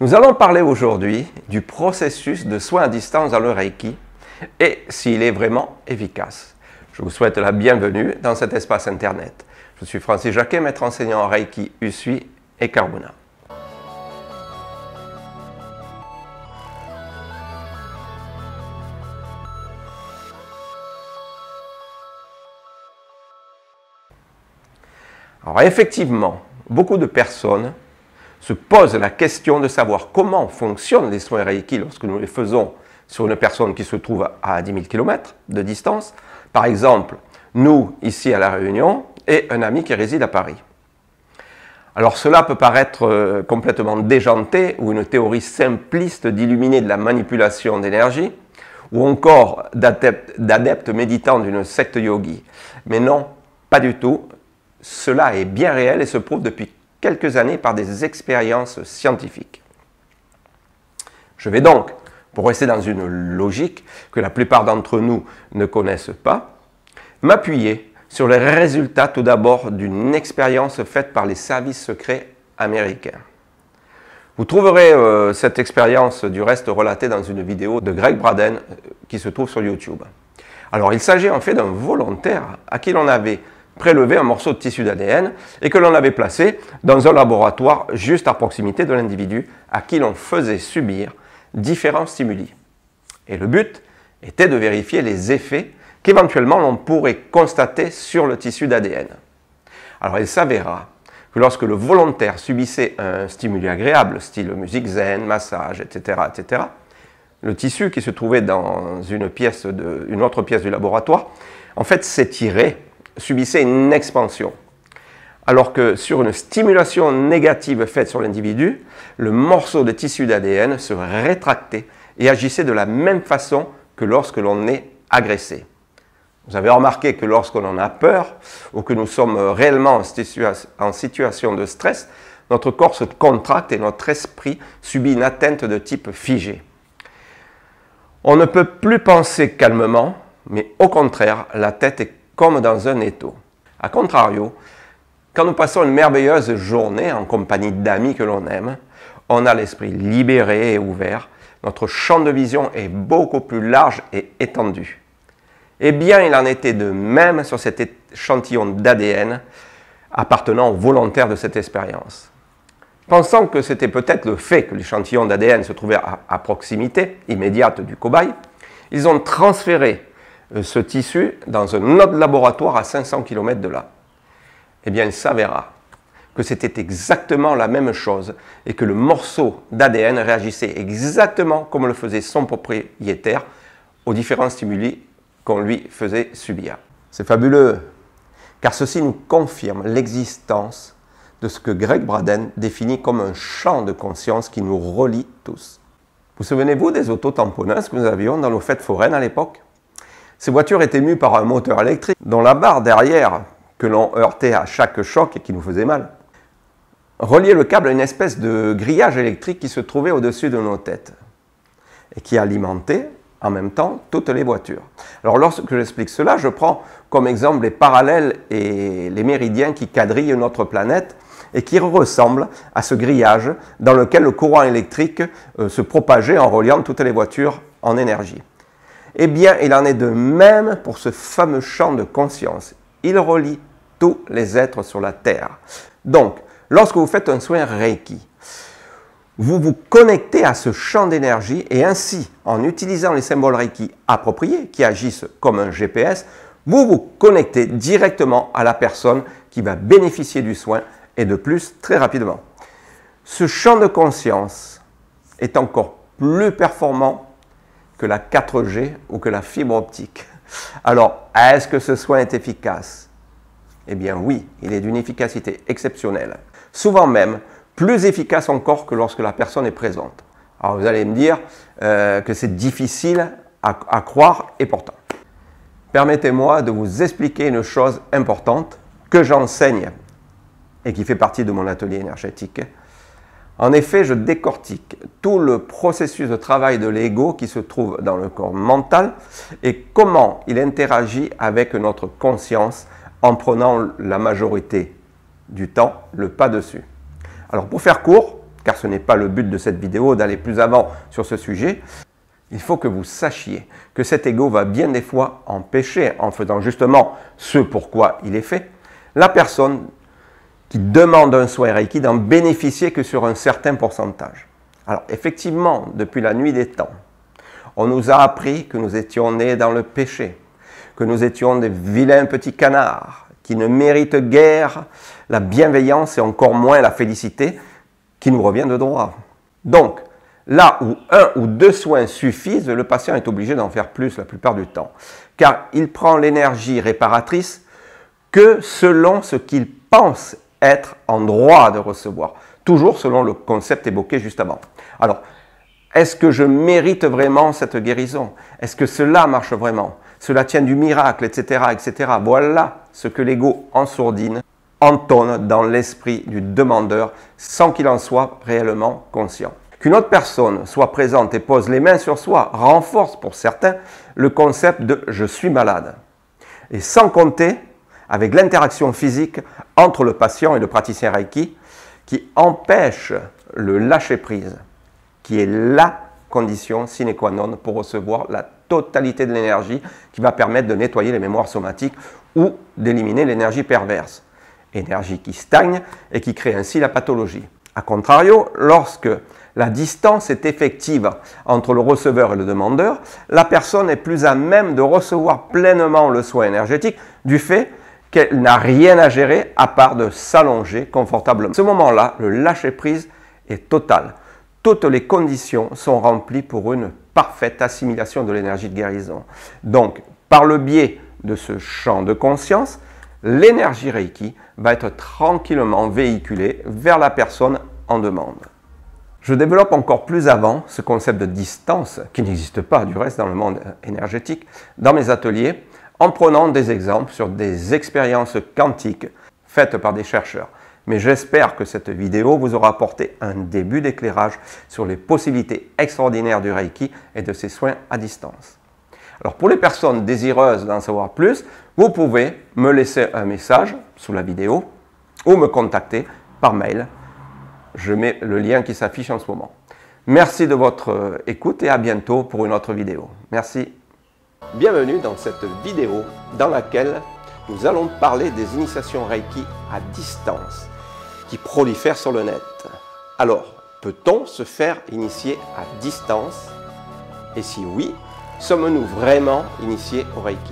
Nous allons parler aujourd'hui du processus de soins à distance dans le Reiki et s'il est vraiment efficace. Je vous souhaite la bienvenue dans cet espace Internet. Je suis Francis Jacquet, maître enseignant en Reiki, Usui et Karuna. Alors effectivement, beaucoup de personnes se posent la question de savoir comment fonctionnent les soins Reiki lorsque nous les faisons sur une personne qui se trouve à 10 000 km de distance. Par exemple, nous, ici à La Réunion, et un ami qui réside à Paris. Alors cela peut paraître complètement déjanté ou une théorie simpliste d'illuminer de la manipulation d'énergie ou encore d'adeptes méditants d'une secte yogi. Mais non, pas du tout. Cela est bien réel et se prouve depuis quelques années par des expériences scientifiques. Je vais donc, pour rester dans une logique que la plupart d'entre nous ne connaissent pas, m'appuyer sur les résultats tout d'abord d'une expérience faite par les services secrets américains. Vous trouverez cette expérience du reste relatée dans une vidéo de Greg Braden qui se trouve sur YouTube. Alors il s'agit en fait d'un volontaire à qui l'on avait prélevé un morceau de tissu d'ADN et que l'on avait placé dans un laboratoire juste à proximité de l'individu à qui l'on faisait subir différents stimuli. Et le but était de vérifier les effets qu'éventuellement l'on pourrait constater sur le tissu d'ADN. Alors il s'avéra que lorsque le volontaire subissait un stimuli agréable, style musique zen, massage, etc., le tissu qui se trouvait dans une autre pièce du laboratoire, en fait s'étirait, subissait une expansion. Alors que sur une stimulation négative faite sur l'individu, le morceau de tissu d'ADN se rétractait et agissait de la même façon que lorsque l'on est agressé. Vous avez remarqué que lorsque l'on a peur ou que nous sommes réellement en situation de stress, notre corps se contracte et notre esprit subit une atteinte de type figé. On ne peut plus penser calmement, mais au contraire, la tête est comme dans un étau. A contrario, quand nous passons une merveilleuse journée en compagnie d'amis que l'on aime, on a l'esprit libéré et ouvert, notre champ de vision est beaucoup plus large et étendu. Eh bien, il en était de même sur cet échantillon d'ADN appartenant aux volontaires de cette expérience. Pensant que c'était peut-être le fait que l'échantillon d'ADN se trouvait à proximité immédiate du cobaye, ils ont transféré ce tissu dans un autre laboratoire à 500 km de là. Eh bien, il s'avéra que c'était exactement la même chose et que le morceau d'ADN réagissait exactement comme le faisait son propriétaire aux différents stimuli qu'on lui faisait subir. C'est fabuleux, car ceci nous confirme l'existence de ce que Greg Braden définit comme un champ de conscience qui nous relie tous. Vous souvenez-vous des autotamponneuses que nous avions dans nos fêtes foraines à l'époque? Ces voitures étaient mues par un moteur électrique dont la barre derrière, que l'on heurtait à chaque choc et qui nous faisait mal, reliait le câble à une espèce de grillage électrique qui se trouvait au-dessus de nos têtes et qui alimentait en même temps toutes les voitures. Alors lorsque j'explique cela, je prends comme exemple les parallèles et les méridiens qui quadrillent notre planète et qui ressemblent à ce grillage dans lequel le courant électrique se propageait en reliant toutes les voitures en énergie. Eh bien, il en est de même pour ce fameux champ de conscience. Il relie tous les êtres sur la Terre. Donc, lorsque vous faites un soin Reiki, vous vous connectez à ce champ d'énergie et ainsi, en utilisant les symboles Reiki appropriés, qui agissent comme un GPS, vous vous connectez directement à la personne qui va bénéficier du soin et de plus très rapidement. Ce champ de conscience est encore plus performant que la 4G ou que la fibre optique. Alors, est-ce que ce soin est efficace? Eh bien oui, il est d'une efficacité exceptionnelle. Souvent même, plus efficace encore que lorsque la personne est présente. Alors vous allez me dire que c'est difficile à croire et pourtant. Permettez-moi de vous expliquer une chose importante que j'enseigne et qui fait partie de mon atelier énergétique. En effet, je décortique tout le processus de travail de l'ego qui se trouve dans le corps mental et comment il interagit avec notre conscience en prenant la majorité du temps le pas dessus. Alors pour faire court, car ce n'est pas le but de cette vidéo d'aller plus avant sur ce sujet, il faut que vous sachiez que cet ego va bien des fois empêcher, en faisant justement ce pourquoi il est fait, la personne qui demande un soin Reiki d'en bénéficier que sur un certain pourcentage. Alors effectivement, depuis la nuit des temps, on nous a appris que nous étions nés dans le péché, que nous étions des vilains petits canards qui ne méritent guère la bienveillance et encore moins la félicité qui nous revient de droit. Donc, là où 1 ou 2 soins suffisent, le patient est obligé d'en faire plus la plupart du temps, car il prend l'énergie réparatrice que selon ce qu'il pense être en droit de recevoir, toujours selon le concept évoqué juste avant. Alors, est-ce que je mérite vraiment cette guérison? Est-ce que cela marche vraiment? Cela tient du miracle, etc., etc. Voilà ce que l'ego en sourdine entonne dans l'esprit du demandeur sans qu'il en soit réellement conscient. Qu'une autre personne soit présente et pose les mains sur soi renforce pour certains le concept de « je suis malade ». Et sans compter avec l'interaction physique entre le patient et le praticien Reiki qui empêche le lâcher-prise, qui est la condition sine qua non pour recevoir la totalité de l'énergie qui va permettre de nettoyer les mémoires somatiques ou d'éliminer l'énergie perverse. Énergie qui stagne et qui crée ainsi la pathologie. A contrario, lorsque la distance est effective entre le receveur et le demandeur, la personne est plus à même de recevoir pleinement le soin énergétique du fait qu'elle n'a rien à gérer à part de s'allonger confortablement. À ce moment-là, le lâcher-prise est total. Toutes les conditions sont remplies pour une parfaite assimilation de l'énergie de guérison. Donc, par le biais de ce champ de conscience, l'énergie Reiki va être tranquillement véhiculée vers la personne en demande. Je développe encore plus avant ce concept de distance, qui n'existe pas du reste dans le monde énergétique, dans mes ateliers, en prenant des exemples sur des expériences quantiques faites par des chercheurs. Mais j'espère que cette vidéo vous aura apporté un début d'éclairage sur les possibilités extraordinaires du Reiki et de ses soins à distance. Alors pour les personnes désireuses d'en savoir plus, vous pouvez me laisser un message sous la vidéo ou me contacter par mail. Je mets le lien qui s'affiche en ce moment. Merci de votre écoute et à bientôt pour une autre vidéo. Merci. Bienvenue dans cette vidéo dans laquelle nous allons parler des initiations Reiki à distance qui prolifèrent sur le net. Alors, peut-on se faire initier à distance? Et si oui, sommes-nous vraiment initiés au Reiki?